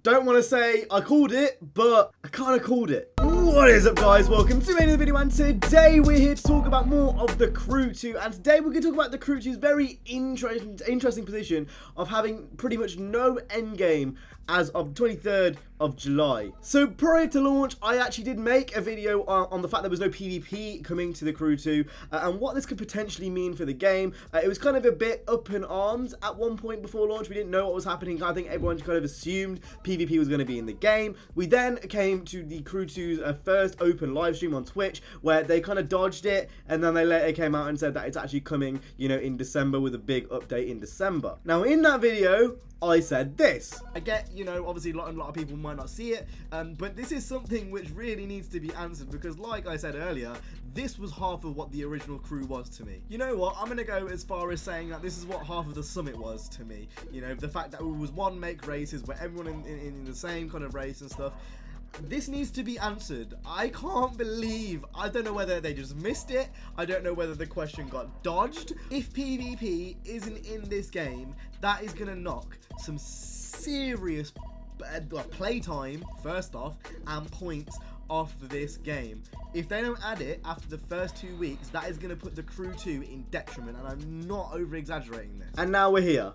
Don't want to say I called it, but I kind of called it. What is up, guys? Welcome to another video, and today we're here to talk about more of the Crew 2, and today we're going to talk about the Crew 2's very interesting position of having pretty much no endgame as of 23rd of July. So prior to launch, I actually did make a video on the fact there was no PvP coming to the Crew 2 and what this could potentially mean for the game. It was kind of a bit up in arms at one point before launch. We didn't know what was happening. I think everyone kind of assumed PvP was going to be in the game. We then came to the Crew 2's first open live stream on Twitch, where they kind of dodged it, and then they later came out and said that it's actually coming, you know, in December, with a big update in December. Now in that video, I said this. I get, you know, obviously a lot of people might not see it, but this is something which really needs to be answered, because like I said earlier, this was half of what the original Crew was to me. You know what, I'm gonna go as far as saying that this is what half of the Summit was to me. You know, the fact that it was one make races where everyone in the same kind of race and stuff. This needs to be answered. I can't believe, I don't know whether they just missed it, I don't know whether the question got dodged. If PvP isn't in this game, that is gonna knock some serious playtime, first off, and points off this game. If they don't add it after the first 2 weeks, that is gonna put the Crew 2 in detriment, and I'm not over exaggerating this. And now we're here,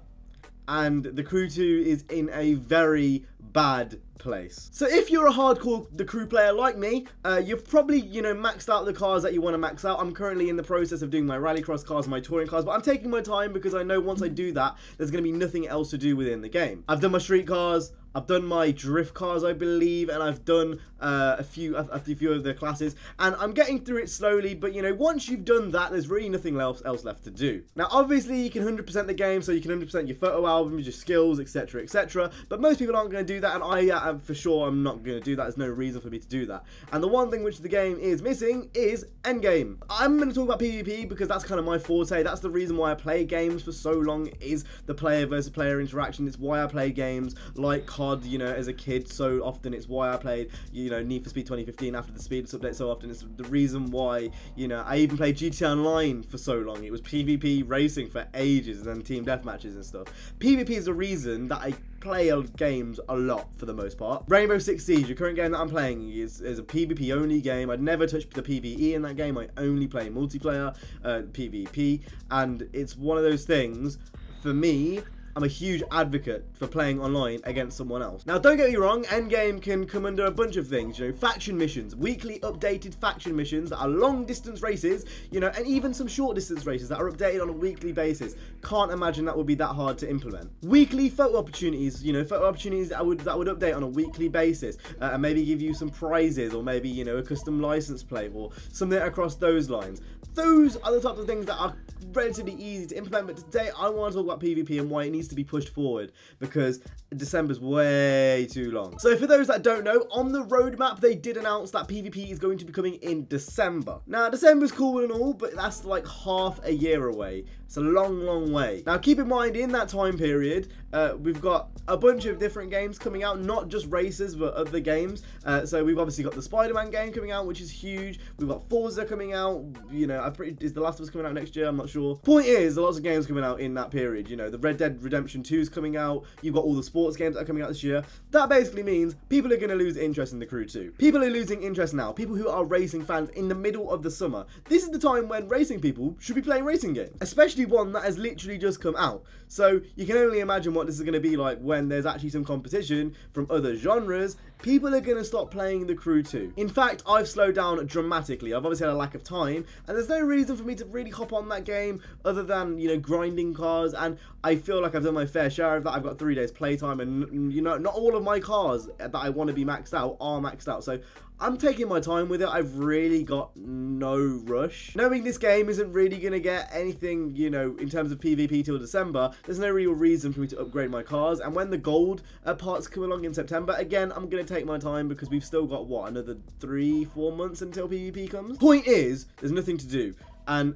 and the Crew 2 is in a very bad place. So if you're a hardcore The Crew player like me, you've probably, you know, maxed out the cars that you want to max out. I'm currently in the process of doing my rallycross cars and my touring cars, but I'm taking my time because I know once I do that, there's going to be nothing else to do within the game. I've done my street cars, I've done my drift cars, I believe, and I've done a few of the classes, and I'm getting through it slowly. But you know, once you've done that, there's really nothing else left to do. Now, obviously, you can 100% the game, so you can 100% your photo albums, your skills, etc., etc. But most people aren't going to do that, and I for sure I'm not going to do that. There's no reason for me to do that. And the one thing which the game is missing is endgame. I'm going to talk about PvP because that's kind of my forte. That's the reason why I play games for so long, is the player versus player interaction. It's why I play games like COD, you know, as a kid so often. It's why I played, you know, Need for Speed 2015 after the Speed update so often. It's the reason why, you know, I even played GTA Online for so long. It was PvP racing for ages, and then team deathmatches and stuff. PvP is the reason that I play games a lot for the most part. Rainbow Six Siege, the current game that I'm playing, is a PvP only game. I'd never touch the PvE in that game. I only play multiplayer, PvP, and it's one of those things, for me, I'm a huge advocate for playing online against someone else. Now, don't get me wrong, endgame can come under a bunch of things, you know, faction missions, weekly updated faction missions that are long distance races, you know, and even some short distance races that are updated on a weekly basis. Can't imagine that would be that hard to implement. Weekly photo opportunities, you know, photo opportunities that would update on a weekly basis, and maybe give you some prizes, or maybe, you know, a custom license plate or something across those lines. Those are the types of things that are relatively easy to implement, but today I want to talk about PvP and why it needs to be pushed forward, because December's way too long. So for those that don't know, on the roadmap they did announce that PvP is going to be coming in December. Now, December's cool and all, but that's like half a year away. It's a long way. Now, keep in mind, in that time period, we've got a bunch of different games coming out, not just races, but other games. So we've obviously got the Spider-Man game coming out, which is huge. We've got Forza coming out. You know, is The Last of Us coming out next year? I'm not sure. Point is, there's lots of games coming out in that period. You know, the Red Dead Redemption 2 is coming out. You've got all the sports games that are coming out this year. That basically means people are going to lose interest in the Crew 2. People are losing interest now. People who are racing fans in the middle of the summer. This is the time when racing people should be playing racing games, especially one that has literally just come out. So you can only imagine what this is going to be like when there's actually some competition from other genres. People are going to stop playing the Crew 2. In fact, I've slowed down dramatically. I've obviously had a lack of time, and there's no reason for me to really hop on that game other than, you know, grinding cars, and I feel like I've done my fair share of that. I've got 3 days playtime, and, you know, not all of my cars that I want to be maxed out are maxed out. So I'm taking my time with it. I've really got no rush. Knowing this game isn't really going to get anything, you know, in terms of PvP till December, there's no real reason for me to upgrade my cars. And when the gold parts come along in September, again, I'm going to take my time because we've still got, what, another 3-4 months until PvP comes? Point is, there's nothing to do. And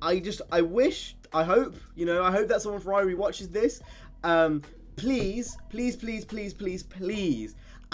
I hope, you know, I hope that someone from Irie watches this. Please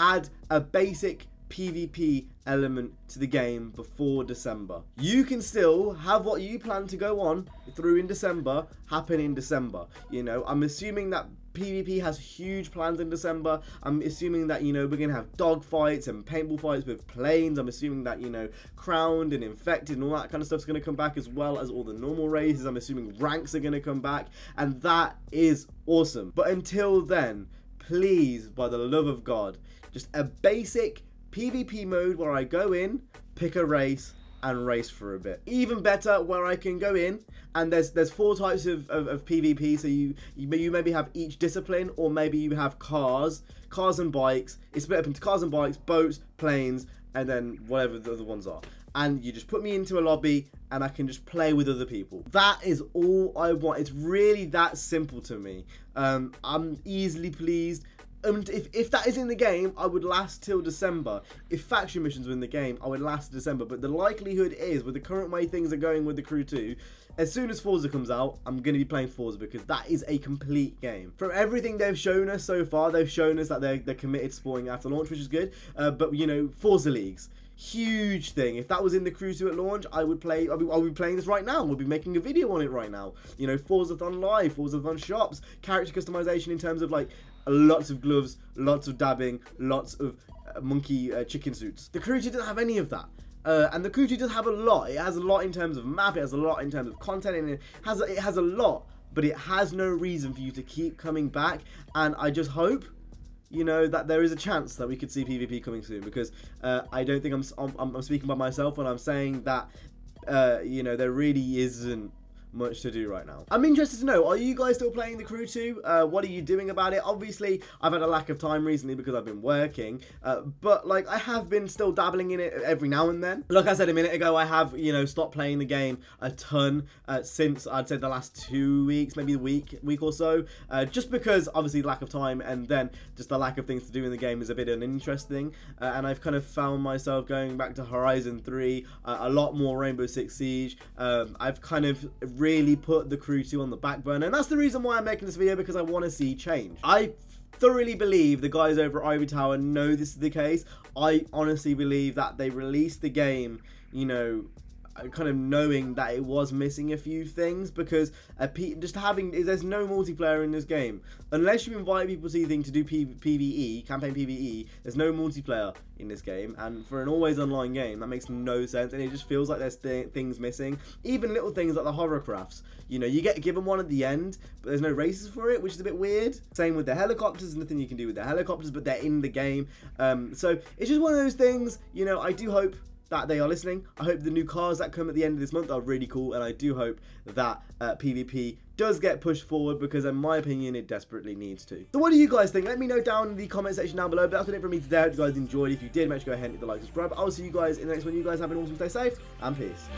add a basic PvP element to the game before December. You can still have what you plan to go on through in December happen in December. You know, I'm assuming that PvP has huge plans in December. I'm assuming that, you know, we're going to have dog fights and paintball fights with planes. I'm assuming that, you know, Crowned and Infected and all that kind of stuff's going to come back, as well as all the normal races. I'm assuming ranks are going to come back, and that is awesome. But until then, please, by the love of God, just a basic PvP mode where I go in, pick a race, and race for a bit. Even better, where I can go in and there's 4 types of PvP. So you maybe have each discipline, or maybe you have cars and bikes. It's split up into cars and bikes, boats, planes, and then whatever the other ones are. And you just put me into a lobby and I can just play with other people. That is all I want. It's really that simple to me. I'm easily pleased. If that is in the game, I would last till December. If faction missions were in the game, I would last December. But the likelihood is, with the current way things are going with the Crew 2, as soon as Forza comes out, I'm going to be playing Forza, because that is a complete game. From everything they've shown us so far, they've shown us that they're committed to supporting after launch, which is good. But, you know, Forza Leagues, huge thing. If that was in the Crew 2 at launch, I'll be playing this right now. We'll be making a video on it right now. You know, Forzathon Live, Forzathon Shops, character customization in terms of, like, lots of gloves, lots of dabbing, lots of monkey chicken suits. The Crew 2 doesn't have any of that. And the Crew 2 does have a lot. It has a lot in terms of map, it has a lot in terms of content, and it has a lot, but it has no reason for you to keep coming back. And I just hope, you know, that there is a chance that we could see PvP coming soon, because I don't think I'm speaking by myself when I'm saying that, you know, there really isn't much to do right now. I'm interested to know, are you guys still playing the Crew 2? What are you doing about it? Obviously, I've had a lack of time recently because I've been working, but like, I have been still dabbling in it every now and then. Like I said a minute ago, I have, you know, stopped playing the game a ton since, I'd say, the last 2 weeks, maybe a week or so, just because obviously lack of time, and then just the lack of things to do in the game is a bit uninteresting, and I've kind of found myself going back to Horizon 3, a lot more Rainbow Six Siege. I've kind of really put the Crew 2 on the back burner, and that's the reason why I'm making this video, because I want to see change. I thoroughly believe the guys over at Ivory Tower know this is the case. I honestly believe that they released the game, you know, kind of knowing that it was missing a few things, because there's no multiplayer in this game. Unless you invite people to anything to do PvE, campaign PvE, there's no multiplayer in this game, and for an always online game, that makes no sense, and it just feels like there's things missing. Even little things like the hovercrafts, you know, you get given one at the end, but there's no races for it, which is a bit weird. Same with the helicopters, nothing you can do with the helicopters, but they're in the game. So it's just one of those things, you know. I do hope that they are listening. I hope the new cars that come at the end of this month are really cool, and I do hope that PvP does get pushed forward, because in my opinion it desperately needs to. So what do you guys think? Let me know down in the comment section down below. But that's it from me today. I hope you guys enjoyed. If you did, make sure to go ahead and hit the like and subscribe. I'll see you guys in the next one. You guys have an awesome, stay safe, and peace.